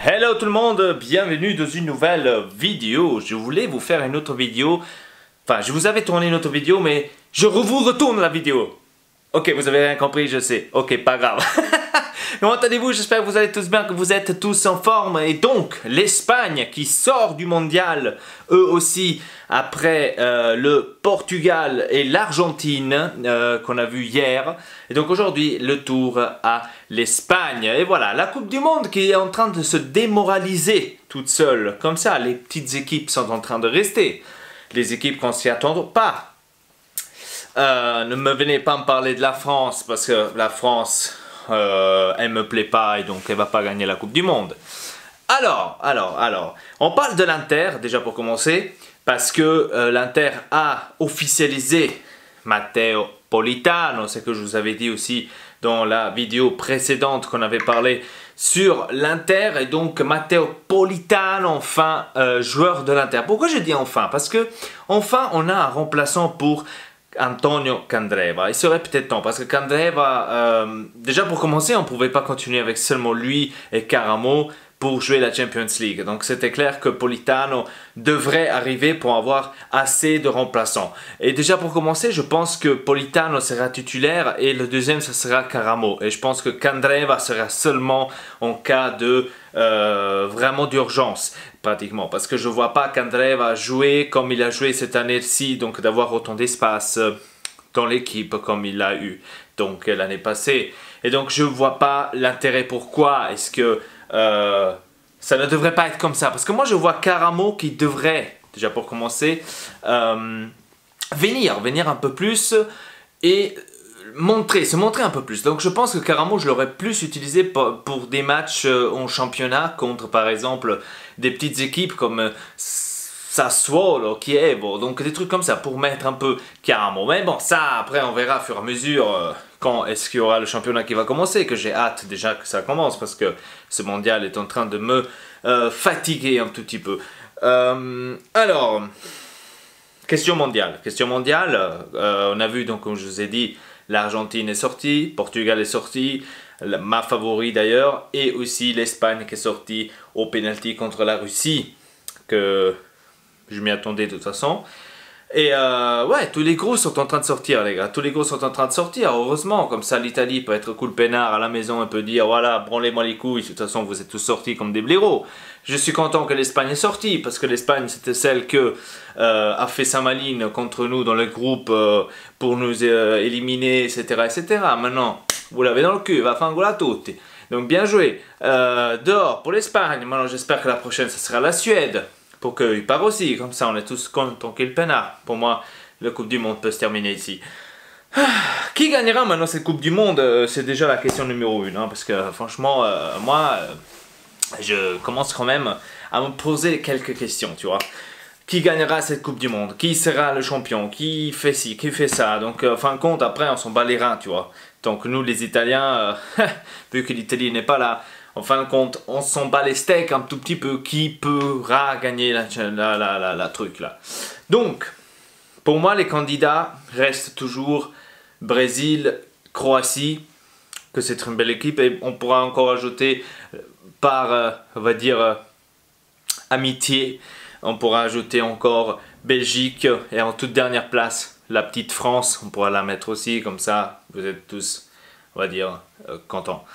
Hello tout le monde, bienvenue dans une nouvelle vidéo. Je voulais vous faire une autre vidéo. Enfin, je vous avais tourné une autre vidéo, mais je vous retourne la vidéo. Ok, vous avez rien compris, je sais. Ok, pas grave. Comment allez-vous? J'espère que vous allez tous bien, que vous êtes tous en forme. Et donc, l'Espagne qui sort du mondial, eux aussi, après le Portugal et l'Argentine qu'on a vu hier. Et donc aujourd'hui, le tour à l'Espagne. Et voilà, la Coupe du Monde qui est en train de se démoraliser toute seule. Comme ça, les petites équipes sont en train de rester. Les équipes qu'on s'y attend pas. Ne me venez pas me parler de la France, parce que la France... elle me plaît pas et donc elle va pas gagner la Coupe du Monde. Alors, on parle de l'Inter déjà pour commencer parce que l'Inter a officialisé Matteo Politano, c'est que je vous avais dit aussi dans la vidéo précédente qu'on avait parlé sur l'Inter et donc Matteo Politano enfin joueur de l'Inter. Pourquoi je dis enfin? Parce que enfin on a un remplaçant pour Antonio Candreva. Il serait peut-être temps parce que Candreva, déjà pour commencer, on ne pouvait pas continuer avec seulement lui et Caramo pour jouer la Champions League. Donc c'était clair que Politano devrait arriver pour avoir assez de remplaçants. Et déjà pour commencer, je pense que Politano sera titulaire et le deuxième, ce sera Caramo. Et je pense que Candreva sera seulement en cas de vraiment d'urgence. Pratiquement, parce que je ne vois pas Candreva jouer comme il a joué cette année-ci, donc d'avoir autant d'espace dans l'équipe comme il l'a eu donc l'année passée. Et donc je ne vois pas l'intérêt. Pourquoi est-ce que ça ne devrait pas être comme ça? Parce que moi je vois Caramo qui devrait, déjà pour commencer, venir un peu plus et se montrer un peu plus. Donc je pense que Caramo je l'aurais plus utilisé pour des matchs en championnat contre par exemple des petites équipes comme Sassuolo, Chievo, donc des trucs comme ça pour mettre un peu Caramo. Mais bon, ça après on verra au fur et à mesure quand est-ce qu'il y aura le championnat qui va commencer, que j'ai hâte déjà que ça commence parce que ce mondial est en train de me fatiguer un tout petit peu. Alors, question mondiale. On a vu donc comme je vous ai dit, l'Argentine est sortie, Portugal est sorti, ma favori d'ailleurs, et aussi l'Espagne qui est sortie au pénalty contre la Russie, que je m'y attendais de toute façon. Et ouais, tous les gros sont en train de sortir les gars, tous les gros sont en train de sortir, heureusement, comme ça l'Italie peut être cool peinard à la maison, un peu dire voilà, branlez-moi les couilles, de toute façon vous êtes tous sortis comme des blaireaux. Je suis content que l'Espagne est sortie, parce que l'Espagne c'était celle que a fait sa maline contre nous dans le groupe pour nous éliminer, etc., etc. Maintenant, vous l'avez dans le cul, va fangola tutti. Donc bien joué. Dehors pour l'Espagne, maintenant j'espère que la prochaine ce sera la Suède. Pour qu'il part aussi, comme ça on est tous contents qu'il peinard. Pour moi, la Coupe du Monde peut se terminer ici. Qui gagnera maintenant cette Coupe du Monde? C'est déjà la question numéro 1, hein, parce que franchement, moi, je commence quand même à me poser quelques questions, tu vois. Qui gagnera cette Coupe du Monde? Qui sera le champion? Qui fait ci? Qui fait ça? Donc, en fin de compte, après, on s'en bat les reins, tu vois. Donc, nous, les Italiens, vu que l'Italie n'est pas là, en fin de compte, on s'en bat les steaks un tout petit peu. Qui pourra gagner la truc là? Donc, pour moi, les candidats restent toujours Brésil, Croatie, que c'est une belle équipe. Et on pourra encore ajouter par, on va dire, amitié, on pourra ajouter encore Belgique. Et en toute dernière place, la petite France. On pourra la mettre aussi, comme ça, vous êtes tous, on va dire, contents.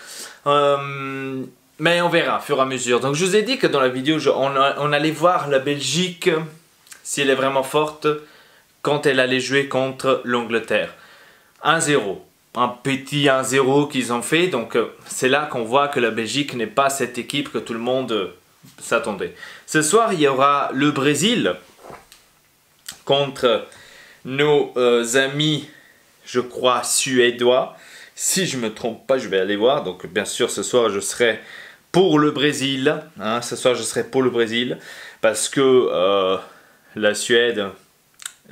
Mais on verra, au fur et à mesure. Donc je vous ai dit que dans la vidéo, on allait voir la Belgique, si elle est vraiment forte, quand elle allait jouer contre l'Angleterre. 1-0. Un petit 1-0 qu'ils ont fait. Donc c'est là qu'on voit que la Belgique n'est pas cette équipe que tout le monde s'attendait. Ce soir, il y aura le Brésil contre nos amis, je crois, suédois. Si je ne me trompe pas, je vais aller voir. Donc bien sûr, ce soir, je serai pour le Brésil. Hein, ce soir, je serai pour le Brésil. Parce que la Suède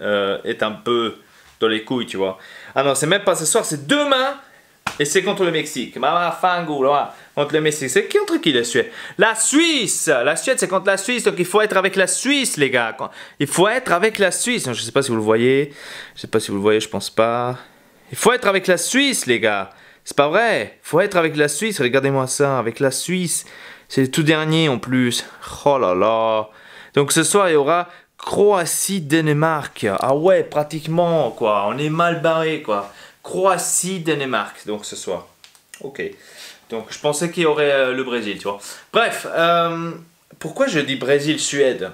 est un peu dans les couilles, tu vois. Ah non, c'est même pas ce soir, c'est demain. Et c'est contre le Mexique. Contre le Mexique. C'est contre qui la Suède? La Suisse. La Suède, c'est contre la Suisse. Donc il faut être avec la Suisse, les gars. Il faut être avec la Suisse. Je ne sais pas si vous le voyez. Je ne sais pas si vous le voyez, je pense pas. Il faut être avec la Suisse, les gars. C'est pas vrai. Il faut être avec la Suisse. Regardez-moi ça. Avec la Suisse. C'est le tout dernier en plus. Oh là là. Donc ce soir, il y aura Croatie-Danemark. Ah ouais, pratiquement, quoi. On est mal barré, quoi. Croatie-Danemark, donc ce soir. Ok. Donc je pensais qu'il y aurait le Brésil, tu vois. Bref, pourquoi je dis Brésil-Suède?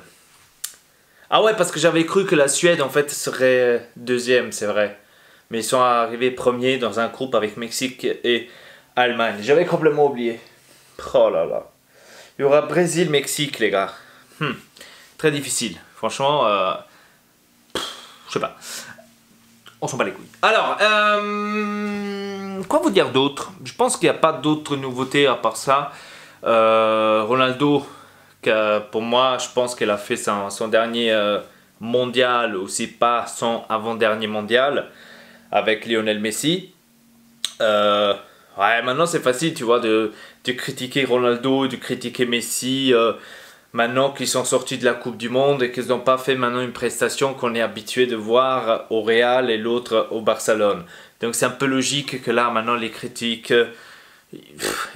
Ah ouais, parce que j'avais cru que la Suède, en fait, serait deuxième, c'est vrai. Mais ils sont arrivés premiers dans un groupe avec Mexique et Allemagne. J'avais complètement oublié. Oh là là. Il y aura Brésil-Mexique, les gars. Très difficile. Franchement, je sais pas. On s'en bat les couilles. Alors, quoi vous dire d'autre? Je pense qu'il n'y a pas d'autres nouveautés à part ça. Ronaldo, pour moi, je pense qu'elle a fait son dernier mondial, aussi pas son avant-dernier mondial, avec Lionel Messi. Ouais, maintenant c'est facile, tu vois, de critiquer Ronaldo, de critiquer Messi. Maintenant qu'ils sont sortis de la Coupe du Monde et qu'ils n'ont pas fait maintenant une prestation qu'on est habitué de voir au Real et l'autre au Barcelone. Donc c'est un peu logique que là, maintenant, les critiques,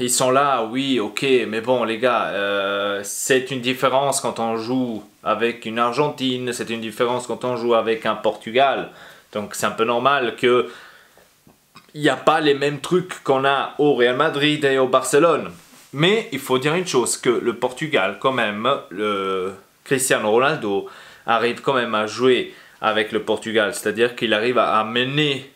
ils sont là, oui, ok, mais bon, les gars, c'est une différence quand on joue avec une Argentine, c'est une différence quand on joue avec un Portugal. Donc c'est un peu normal que il n'y a pas les mêmes trucs qu'on a au Real Madrid et au Barcelone. Mais il faut dire une chose, que le Portugal, quand même, le Cristiano Ronaldo arrive quand même à jouer avec le Portugal. C'est-à-dire qu'il arrive à mener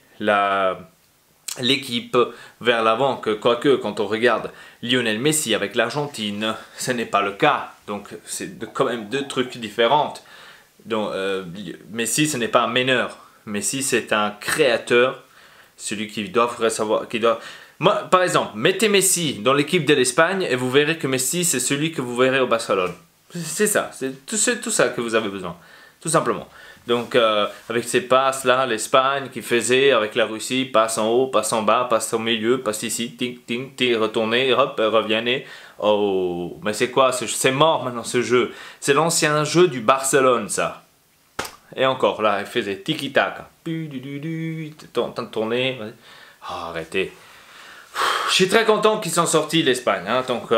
l'équipe vers l'avant. Quoique, quand on regarde Lionel Messi avec l'Argentine, ce n'est pas le cas. Donc, c'est quand même deux trucs différents. Donc, Messi, ce n'est pas un meneur. Messi, c'est un créateur. Celui qui doit savoir... Moi, par exemple, mettez Messi dans l'équipe de l'Espagne et vous verrez que Messi, c'est celui que vous verrez au Barcelone. C'est ça, c'est tout ça que vous avez besoin, tout simplement. Donc, avec ces passes-là, l'Espagne qui faisait avec la Russie, passe en haut, passe en bas, passe au milieu, passe ici, ting, ting, ting, retournez, hop, revenez. Oh, mais c'est quoi? C'est mort maintenant ce jeu. C'est l'ancien jeu du Barcelone, ça. Et encore, là, il faisait tiki-taka. En train de tourner. Oh, arrêtez. Je suis très content qu'ils sont sortis l'Espagne, hein, donc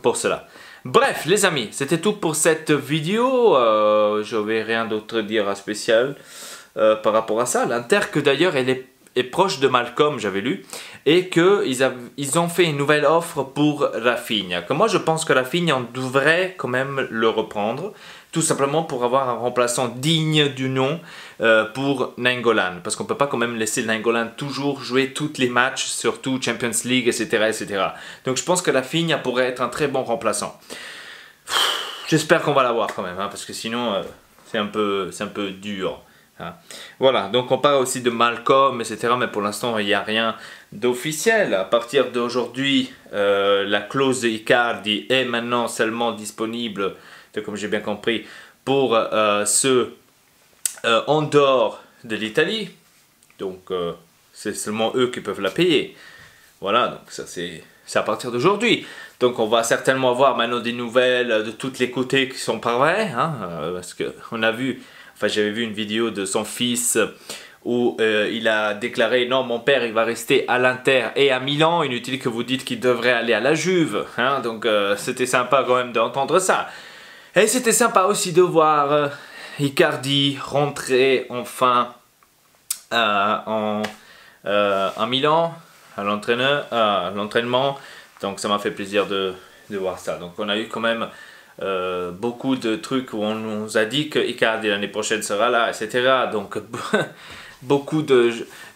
pour cela. Bref, les amis, c'était tout pour cette vidéo. Je vais rien d'autre dire à spécial par rapport à ça. L'Inter, que d'ailleurs, elle est proche de Malcolm, j'avais lu, et qu'ils ont fait une nouvelle offre pour Rafinha. Que moi, je pense que Rafinha, on devrait quand même le reprendre, tout simplement pour avoir un remplaçant digne du nom pour Nainggolan. Parce qu'on ne peut pas quand même laisser Nainggolan toujours jouer tous les matchs, surtout Champions League, etc. etc. Donc je pense que Rafinha pourrait être un très bon remplaçant. J'espère qu'on va l'avoir quand même, hein, parce que sinon c'est un peu dur. Hein. Voilà, donc on parle aussi de Malcolm, etc. Mais pour l'instant, il n'y a rien d'officiel. À partir d'aujourd'hui, la clause de Icardi est maintenant seulement disponible, comme j'ai bien compris, pour ceux en dehors de l'Italie. Donc c'est seulement eux qui peuvent la payer. Voilà, donc ça c'est à partir d'aujourd'hui. Donc on va certainement avoir maintenant des nouvelles de tous les côtés qui sont pas vraies, hein, parce qu'on a vu, enfin j'avais vu une vidéo de son fils où il a déclaré non, mon père il va rester à l'Inter et à Milan, inutile que vous dites qu'il devrait aller à la Juve, hein, donc c'était sympa quand même d'entendre ça. Et c'était sympa aussi de voir Icardi rentrer enfin à Milan, à l'entraînement. Donc ça m'a fait plaisir de voir ça. Donc on a eu quand même beaucoup de trucs où on nous a dit que Icardi l'année prochaine sera là, etc. Donc beaucoup de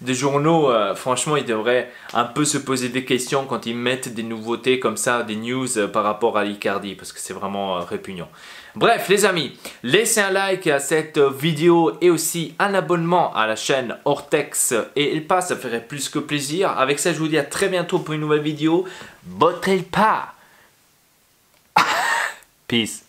journaux, franchement, ils devraient un peu se poser des questions quand ils mettent des nouveautés comme ça, des news par rapport à Icardi, parce que c'est vraiment répugnant. Bref, les amis, laissez un like à cette vidéo et aussi un abonnement à la chaîne Ortex et El Pas, ça ferait plus que plaisir. Avec ça, je vous dis à très bientôt pour une nouvelle vidéo. Botte El Pas. Peace.